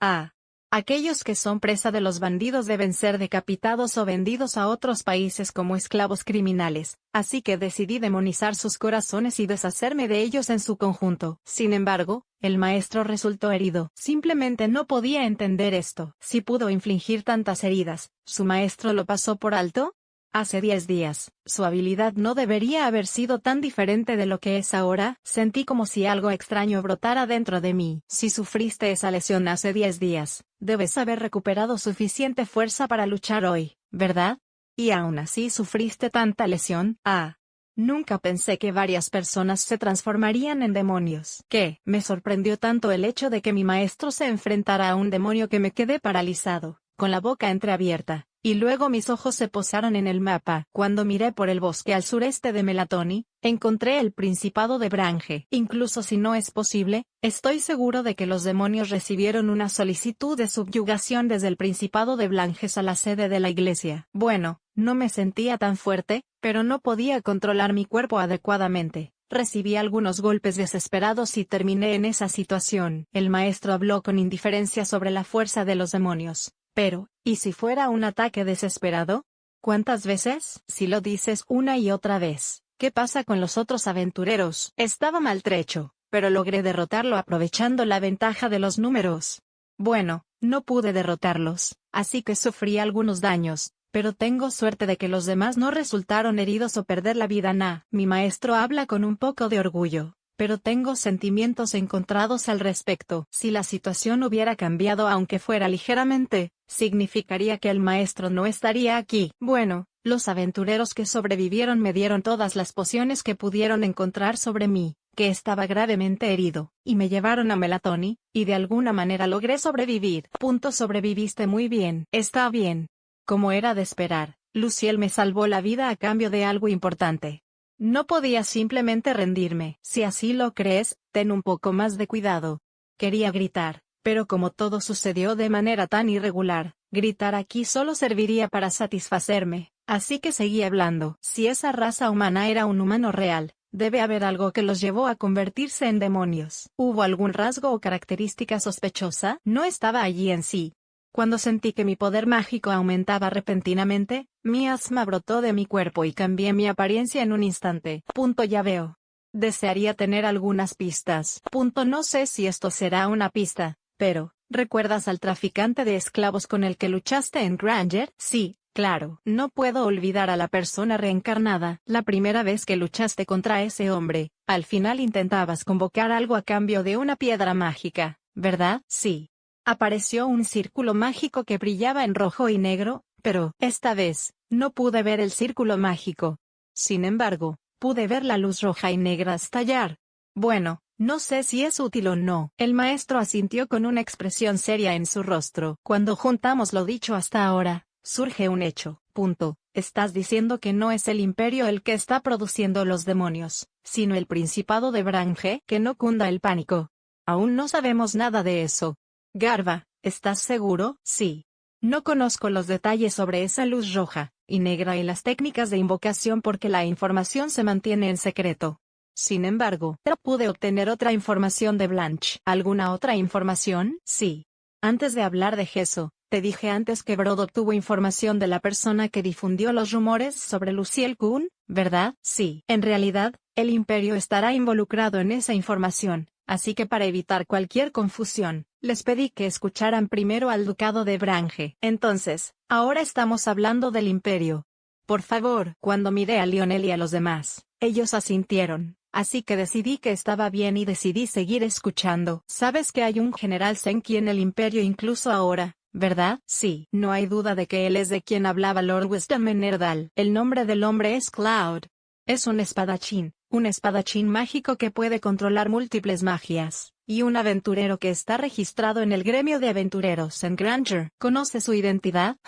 Aquellos que son presa de los bandidos deben ser decapitados o vendidos a otros países como esclavos criminales, así que decidí demonizar sus corazones y deshacerme de ellos en su conjunto. Sin embargo, el maestro resultó herido. Simplemente no podía entender esto. Si pudo infligir tantas heridas, ¿su maestro lo pasó por alto? Hace 10 días, su habilidad no debería haber sido tan diferente de lo que es ahora. Sentí como si algo extraño brotara dentro de mí. Si sufriste esa lesión hace 10 días, debes haber recuperado suficiente fuerza para luchar hoy, ¿verdad? Y aún así sufriste tanta lesión. Nunca pensé que varias personas se transformarían en demonios. ¿Qué? Me sorprendió tanto el hecho de que mi maestro se enfrentara a un demonio que me quedé paralizado, con la boca entreabierta. Y luego mis ojos se posaron en el mapa. Cuando miré por el bosque al sureste de Melatoni, encontré el Principado de Brange. Incluso si no es posible, estoy seguro de que los demonios recibieron una solicitud de subyugación desde el Principado de Blanges a la sede de la iglesia. Bueno, no me sentía tan fuerte, pero no podía controlar mi cuerpo adecuadamente. Recibí algunos golpes desesperados y terminé en esa situación. El maestro habló con indiferencia sobre la fuerza de los demonios. Pero, ¿y si fuera un ataque desesperado? ¿Cuántas veces? Si lo dices una y otra vez, ¿qué pasa con los otros aventureros? Estaba maltrecho, pero logré derrotarlo aprovechando la ventaja de los números. Bueno, no pude derrotarlos, así que sufrí algunos daños, pero tengo suerte de que los demás no resultaron heridos o perder la vida. Mi maestro habla con un poco de orgullo, pero tengo sentimientos encontrados al respecto. Si la situación hubiera cambiado aunque fuera ligeramente, significaría que el maestro no estaría aquí. Bueno, los aventureros que sobrevivieron me dieron todas las pociones que pudieron encontrar sobre mí, que estaba gravemente herido, y me llevaron a Melatoni, y de alguna manera logré sobrevivir. Sobreviviste muy bien. Está bien. Como era de esperar, Luciel me salvó la vida a cambio de algo importante. No podía simplemente rendirme. Si así lo crees, ten un poco más de cuidado. Quería gritar, pero como todo sucedió de manera tan irregular, gritar aquí solo serviría para satisfacerme, así que seguí hablando. Si esa raza humana era un humano real, debe haber algo que los llevó a convertirse en demonios. ¿Hubo algún rasgo o característica sospechosa? No estaba allí en sí. Cuando sentí que mi poder mágico aumentaba repentinamente, mi asma brotó de mi cuerpo y cambié mi apariencia en un instante. Ya veo. Desearía tener algunas pistas. No sé si esto será una pista, pero, ¿recuerdas al traficante de esclavos con el que luchaste en Granger? Sí, Claro, no puedo olvidar a la persona reencarnada. La primera vez que luchaste contra ese hombre, al final intentabas convocar algo a cambio de una piedra mágica, ¿verdad? Sí. Apareció un círculo mágico que brillaba en rojo y negro, pero, esta vez, no pude ver el círculo mágico. Sin embargo, pude ver la luz roja y negra estallar. Bueno, no sé si es útil o no. El maestro asintió con una expresión seria en su rostro. Cuando juntamos lo dicho hasta ahora, surge un hecho. Punto. Estás diciendo que no es el imperio el que está produciendo los demonios, sino el principado de Brange. Que no cunda el pánico. Aún no sabemos nada de eso. Garba, ¿estás seguro? Sí. No conozco los detalles sobre esa luz roja y negra y las técnicas de invocación porque la información se mantiene en secreto. Sin embargo, pude obtener otra información de Blanche. ¿Alguna otra información? Sí. Antes de hablar de Gesso, te dije antes que Brood obtuvo información de la persona que difundió los rumores sobre Luciel Kuhn, ¿verdad? Sí. En realidad, el imperio estará involucrado en esa información, así que para evitar cualquier confusión, les pedí que escucharan primero al ducado de Brange. Entonces, ahora estamos hablando del imperio. Por favor. Cuando miré a Lionel y a los demás, ellos asintieron. Así que decidí que estaba bien y decidí seguir escuchando. Sabes que hay un general Senki en el imperio incluso ahora, ¿verdad? Sí. No hay duda de que él es de quien hablaba Lord Wisdom en Erdal. El nombre del hombre es Cloud. Es un espadachín mágico que puede controlar múltiples magias, y un aventurero que está registrado en el gremio de aventureros en Granger. ¿Conoce su identidad?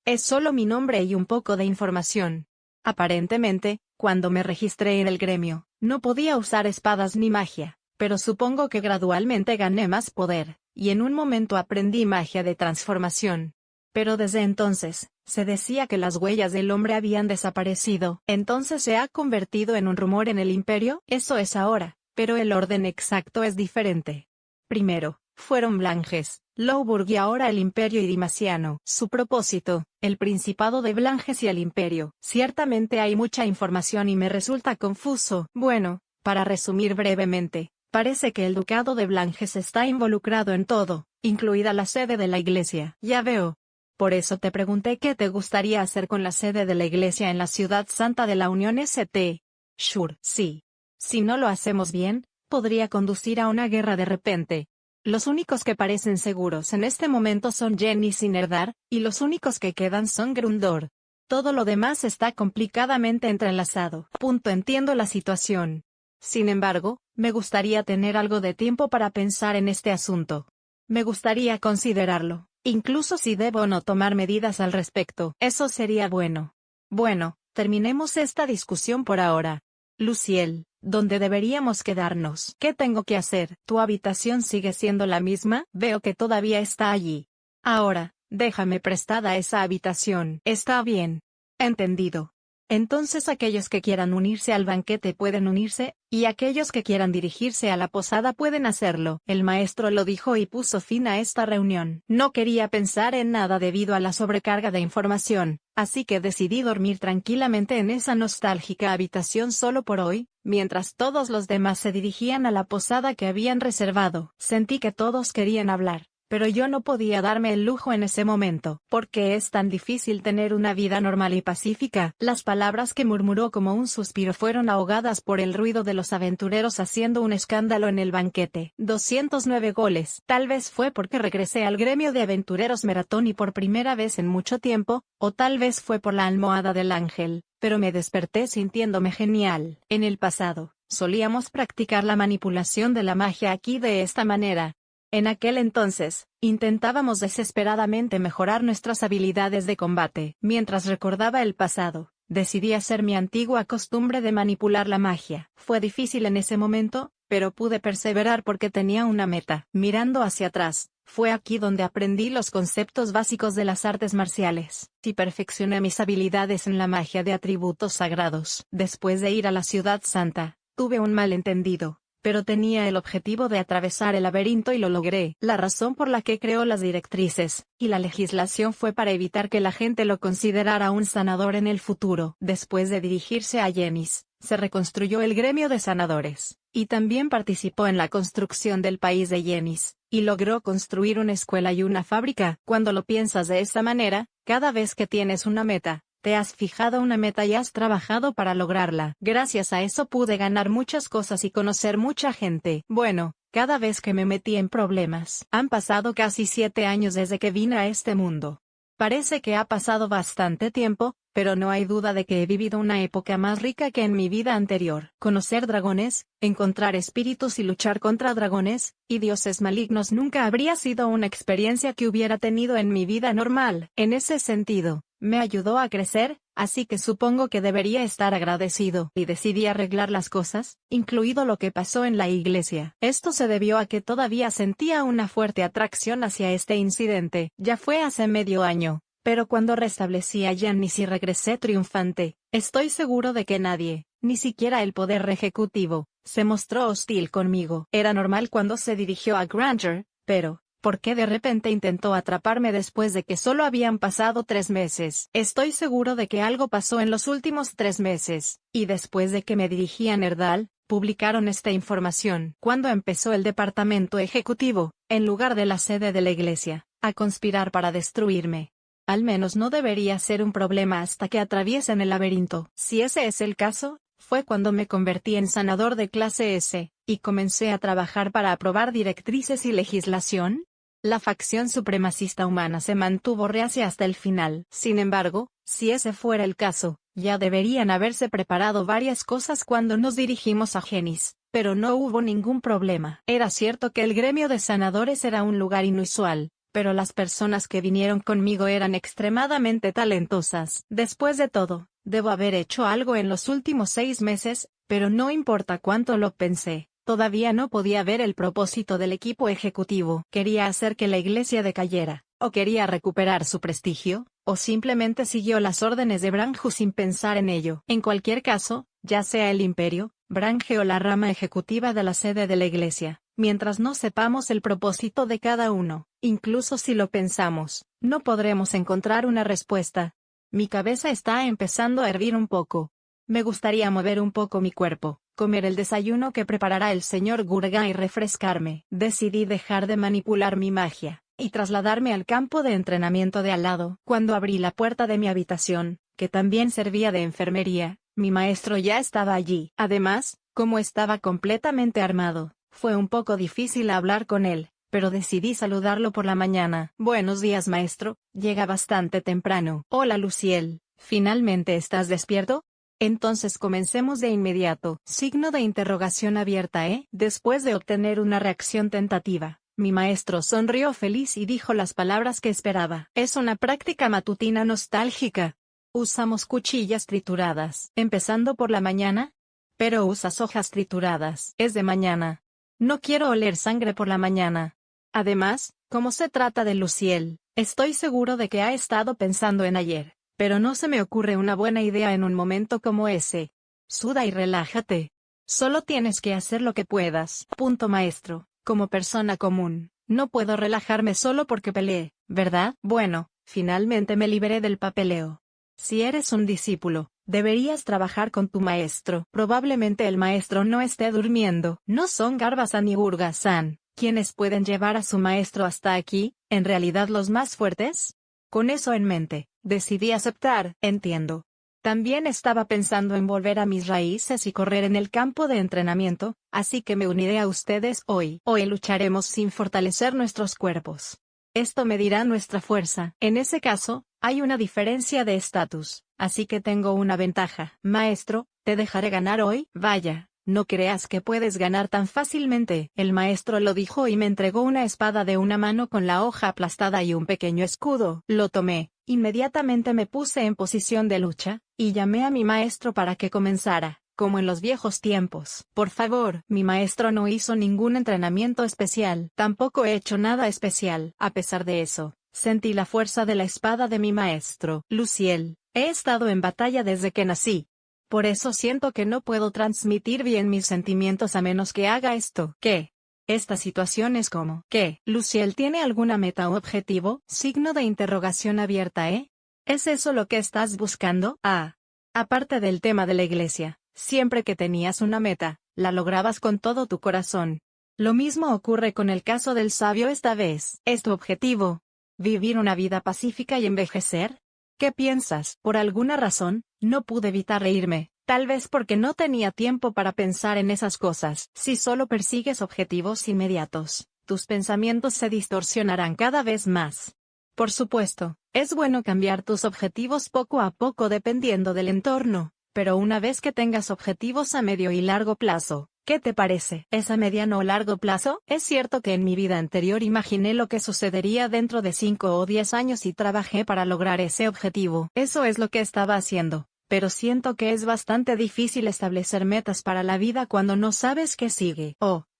Es solo mi nombre y un poco de información. Aparentemente, cuando me registré en el gremio, no podía usar espadas ni magia, pero supongo que gradualmente gané más poder, y en un momento aprendí magia de transformación. Pero desde entonces, se decía que las huellas del hombre habían desaparecido. Entonces se ha convertido en un rumor en el imperio. Eso es ahora, pero el orden exacto es diferente. Primero, fueron Blanges, Louburg y ahora el imperio idimasiano. Su propósito, el principado de Blanges y el imperio. Ciertamente hay mucha información y me resulta confuso. Bueno, para resumir brevemente, parece que el ducado de Blanges está involucrado en todo, incluida la sede de la iglesia. Ya veo. Por eso te pregunté qué te gustaría hacer con la sede de la iglesia en la ciudad santa de la Unión St. Sure, sí. Si no lo hacemos bien, podría conducir a una guerra de repente. Los únicos que parecen seguros en este momento son Jennys y Nerdar, y los únicos que quedan son Grundor. Todo lo demás está complicadamente entrelazado. Entiendo la situación. Sin embargo, me gustaría tener algo de tiempo para pensar en este asunto. Me gustaría considerarlo. Incluso si debo o no tomar medidas al respecto. Eso sería bueno. Bueno, terminemos esta discusión por ahora. Luciel, ¿dónde deberíamos quedarnos? ¿Qué tengo que hacer? ¿Tu habitación sigue siendo la misma? Veo que todavía está allí. Ahora, déjame prestada esa habitación. Está bien. Entendido. Entonces aquellos que quieran unirse al banquete pueden unirse, y aquellos que quieran dirigirse a la posada pueden hacerlo. El maestro lo dijo y puso fin a esta reunión. No quería pensar en nada debido a la sobrecarga de información, así que decidí dormir tranquilamente en esa nostálgica habitación solo por hoy, mientras todos los demás se dirigían a la posada que habían reservado. Sentí que todos querían hablar, pero yo no podía darme el lujo en ese momento. ¿Por qué es tan difícil tener una vida normal y pacífica? Las palabras que murmuró como un suspiro fueron ahogadas por el ruido de los aventureros haciendo un escándalo en el banquete. 209 goles. Tal vez fue porque regresé al gremio de aventureros Meratoni por primera vez en mucho tiempo, o tal vez fue por la almohada del ángel, pero me desperté sintiéndome genial. En el pasado, solíamos practicar la manipulación de la magia aquí de esta manera. En aquel entonces, intentábamos desesperadamente mejorar nuestras habilidades de combate. Mientras recordaba el pasado, decidí hacer mi antigua costumbre de manipular la magia. Fue difícil en ese momento, pero pude perseverar porque tenía una meta. Mirando hacia atrás, fue aquí donde aprendí los conceptos básicos de las artes marciales, y perfeccioné mis habilidades en la magia de atributos sagrados. Después de ir a la ciudad santa, tuve un malentendido. pero tenía el objetivo de atravesar el laberinto y lo logré. La razón por la que creó las directrices y la legislación fue para evitar que la gente lo considerara un sanador en el futuro. Después de dirigirse a Yenis, se reconstruyó el gremio de sanadores, y también participó en la construcción del país de Yenis, y logró construir una escuela y una fábrica. Cuando lo piensas de esta manera, cada vez que tienes una meta, te has fijado una meta y has trabajado para lograrla. Gracias a eso pude ganar muchas cosas y conocer mucha gente. Bueno, cada vez que me metí en problemas. Han pasado casi 7 años desde que vine a este mundo. Parece que ha pasado bastante tiempo, pero no hay duda de que he vivido una época más rica que en mi vida anterior. Conocer dragones, encontrar espíritus y luchar contra dragones y dioses malignos nunca habría sido una experiencia que hubiera tenido en mi vida normal. En ese sentido, me ayudó a crecer, así que supongo que debería estar agradecido. Y decidí arreglar las cosas, incluido lo que pasó en la iglesia. Esto se debió a que todavía sentía una fuerte atracción hacia este incidente. Ya fue hace medio año, pero cuando restablecí a Yanis y regresé triunfante, estoy seguro de que nadie, ni siquiera el poder ejecutivo, se mostró hostil conmigo. Era normal cuando se dirigió a Granger, pero ¿por qué de repente intentó atraparme después de que solo habían pasado 3 meses? Estoy seguro de que algo pasó en los últimos 3 meses, y después de que me dirigí a Nerdal, publicaron esta información. Cuando empezó el departamento ejecutivo, en lugar de la sede de la iglesia, a conspirar para destruirme. Al menos no debería ser un problema hasta que atraviesen el laberinto. Si ese es el caso, fue cuando me convertí en sanador de clase S, y comencé a trabajar para aprobar directrices y legislación. La facción supremacista humana se mantuvo reacia hasta el final. Sin embargo, si ese fuera el caso, ya deberían haberse preparado varias cosas cuando nos dirigimos a Genis, pero no hubo ningún problema. Era cierto que el gremio de sanadores era un lugar inusual, pero las personas que vinieron conmigo eran extremadamente talentosas. Después de todo, debo haber hecho algo en los últimos 6 meses, pero no importa cuánto lo pensé. Todavía no podía ver el propósito del equipo ejecutivo. Quería hacer que la iglesia decayera, o quería recuperar su prestigio, o simplemente siguió las órdenes de Branju sin pensar en ello. En cualquier caso, ya sea el imperio, Brange o la rama ejecutiva de la sede de la iglesia, mientras no sepamos el propósito de cada uno, incluso si lo pensamos, no podremos encontrar una respuesta. Mi cabeza está empezando a hervir un poco. Me gustaría mover un poco mi cuerpo, comer el desayuno que preparará el señor Gurga y refrescarme. Decidí dejar de manipular mi magia, y trasladarme al campo de entrenamiento de al lado. Cuando abrí la puerta de mi habitación, que también servía de enfermería, mi maestro ya estaba allí. Además, como estaba completamente armado, fue un poco difícil hablar con él, pero decidí saludarlo por la mañana. Buenos días, maestro, llega bastante temprano. Hola, Luciel, ¿finalmente estás despierto? Entonces comencemos de inmediato. Signo de interrogación abierta, ¿eh? Después de obtener una reacción tentativa, mi maestro sonrió feliz y dijo las palabras que esperaba. Es una práctica matutina nostálgica. Usamos cuchillas trituradas. Empezando por la mañana. Pero usas hojas trituradas. Es de mañana. No quiero oler sangre por la mañana. Además, como se trata de Luciel, estoy seguro de que ha estado pensando en ayer. Pero no se me ocurre una buena idea en un momento como ese. Suda y relájate. Solo tienes que hacer lo que puedas. Punto, maestro. Como persona común, no puedo relajarme solo porque peleé, ¿verdad? Bueno, finalmente me liberé del papeleo. Si eres un discípulo, deberías trabajar con tu maestro. Probablemente el maestro no esté durmiendo. ¿No son Garba-san y Urga-san quienes pueden llevar a su maestro hasta aquí, en realidad los más fuertes? Con eso en mente, decidí aceptar. Entiendo. También estaba pensando en volver a mis raíces y correr en el campo de entrenamiento, así que me uniré a ustedes hoy. Hoy lucharemos sin fortalecer nuestros cuerpos. Esto medirá nuestra fuerza. En ese caso, hay una diferencia de estatus, así que tengo una ventaja. Maestro, ¿te dejaré ganar hoy? Vaya. No creas que puedes ganar tan fácilmente. El maestro lo dijo y me entregó una espada de una mano con la hoja aplastada y un pequeño escudo. Lo tomé, inmediatamente me puse en posición de lucha, y llamé a mi maestro para que comenzara, como en los viejos tiempos. Por favor, mi maestro no hizo ningún entrenamiento especial. Tampoco he hecho nada especial. A pesar de eso, sentí la fuerza de la espada de mi maestro. Luciel, he estado en batalla desde que nací. Por eso siento que no puedo transmitir bien mis sentimientos a menos que haga esto. ¿Qué? Esta situación es como, ¿qué? ¿Luciel tiene alguna meta o objetivo? Signo de interrogación abierta, ¿eh? ¿Es eso lo que estás buscando? Ah. Aparte del tema de la iglesia, siempre que tenías una meta, la lograbas con todo tu corazón. Lo mismo ocurre con el caso del sabio esta vez. ¿Es tu objetivo vivir una vida pacífica y envejecer? ¿Qué piensas? Por alguna razón, no pude evitar reírme, tal vez porque no tenía tiempo para pensar en esas cosas. Si solo persigues objetivos inmediatos, tus pensamientos se distorsionarán cada vez más. Por supuesto, es bueno cambiar tus objetivos poco a poco dependiendo del entorno, pero una vez que tengas objetivos a medio y largo plazo, ¿qué te parece? ¿Es a mediano o largo plazo? Es cierto que en mi vida anterior imaginé lo que sucedería dentro de 5 o 10 años y trabajé para lograr ese objetivo. Eso es lo que estaba haciendo, pero siento que es bastante difícil establecer metas para la vida cuando no sabes qué sigue.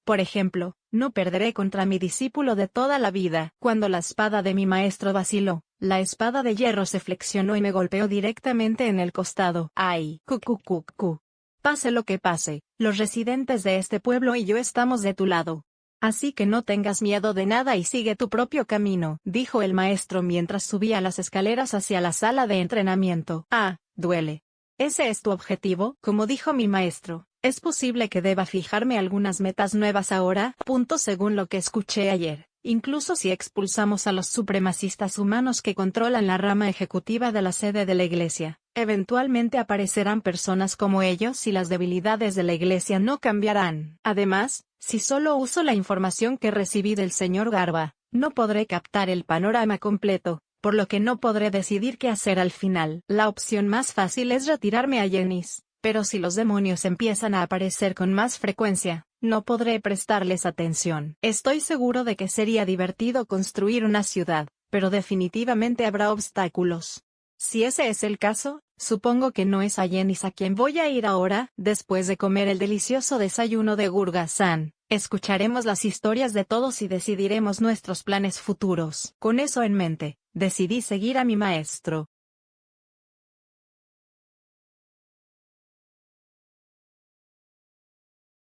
Por ejemplo, no perderé contra mi discípulo de toda la vida. Cuando la espada de mi maestro vaciló, la espada de hierro se flexionó y me golpeó directamente en el costado. ¡Ay! Cu. Pase lo que pase, los residentes de este pueblo y yo estamos de tu lado. Así que no tengas miedo de nada y sigue tu propio camino, dijo el maestro mientras subía las escaleras hacia la sala de entrenamiento. Ah, duele. ¿Ese es tu objetivo? Como dijo mi maestro, ¿es posible que deba fijarme algunas metas nuevas ahora? Según lo que escuché ayer, incluso si expulsamos a los supremacistas humanos que controlan la rama ejecutiva de la sede de la iglesia, eventualmente aparecerán personas como ellos y las debilidades de la iglesia no cambiarán. Además, si solo uso la información que recibí del señor Garba, no podré captar el panorama completo, por lo que no podré decidir qué hacer al final. La opción más fácil es retirarme a Jenis, pero si los demonios empiezan a aparecer con más frecuencia, no podré prestarles atención. Estoy seguro de que sería divertido construir una ciudad, pero definitivamente habrá obstáculos. Si ese es el caso, supongo que no es a Jenis a quien voy a ir ahora. Después de comer el delicioso desayuno de Gurga-san, escucharemos las historias de todos y decidiremos nuestros planes futuros. Con eso en mente, decidí seguir a mi maestro.